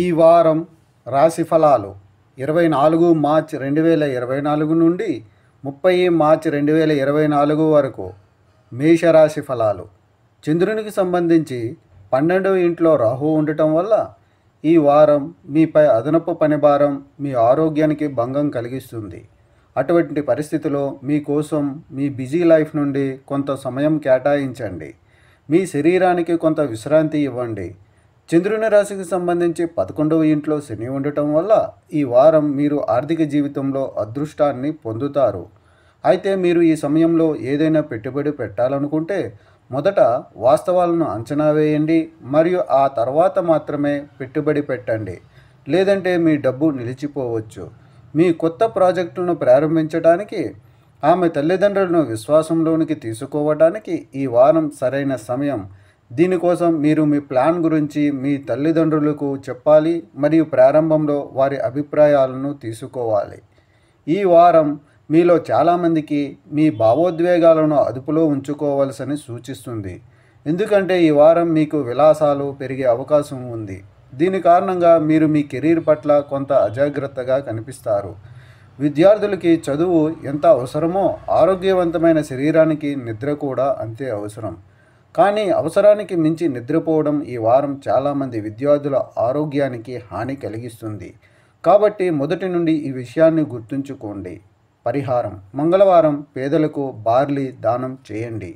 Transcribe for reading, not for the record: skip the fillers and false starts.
ఈ వారం రాశి ఫలాలు 24 మార్చ్ 2024 నుండి 30 మార్చ్ 2024 వరకు మేషరాశి ఫలాలు. చంద్రునికి సంబంధించి 12వ ఇంట్లో రాహు ఉండటం వల్ల ఈ వారం మీపై అదనపు పనిభారం మీ ఆరోగ్యానికి భంగం కలిగిస్తుంది. అటువంటి పరిస్థితిలో మీకోసం మీ బిజీ లైఫ్ నుండి కొంత సమయం కేటాయించండి. మీ శరీరానికి కొంత విశ్రాంతి ఇవ్వండి. చంద్రుని రాశికి సంబంధించి 11వ ఇంట్లో శని ఉండటం వల్ల ఈ వారం మీరు ఆర్థిక జీవితంలో అదృష్టాన్ని పొందుతారు. అయితే మీరు ఈ సమయంలో ఏదైనా పెట్టుబడి పెట్టాలనుకుంటే మొదట వాస్తవాలను అంచనా వేయండి మరియు ఆ తర్వాత మాత్రమే పెట్టుబడి పెట్టండి. లేదంటే మీ డబ్బు నిలిచిపోవచ్చు. మీ కొత్త ప్రాజెక్టును ప్రారంభించడానికి ఆమె తల్లిదండ్రులను విశ్వాసంలోనికి తీసుకోవడానికి ఈ వారం సరైన సమయం. దీనికోసం మీరు మీ ప్లాన్ గురించి మీ తల్లిదండ్రులకు చెప్పాలి మరియు ప్రారంభంలో వారి అభిప్రాయాలను తీసుకోవాలి. ఈ వారం మీలో చాలామందికి మీ భావోద్వేగాలను అదుపులో ఉంచుకోవాల్సిన సూచిస్తుంది. ఎందుకంటే ఈ వారం మీకు విలాసాలు పెరిగే అవకాశం ఉంది. దీని కారణంగా మీరు మీ కెరీర్ పట్ల కొంత అజాగ్రత్తగా కనిపిస్తారు. విద్యార్థులకి చదువు ఎంత అవసరమో ఆరోగ్యవంతమైన శరీరానికి నిద్ర కూడా అంతే అవసరం. కానీ అవసరానికి మించి నిద్రపోవడం ఈ వారం చాలామంది విద్యార్థుల ఆరోగ్యానికి హాని కలిగిస్తుంది. కాబట్టి మొదటి నుండి ఈ విషయాన్ని గుర్తుంచుకోండి. పరిహారం: మంగళవారం పేదలకు బార్లీ దానం చేయండి.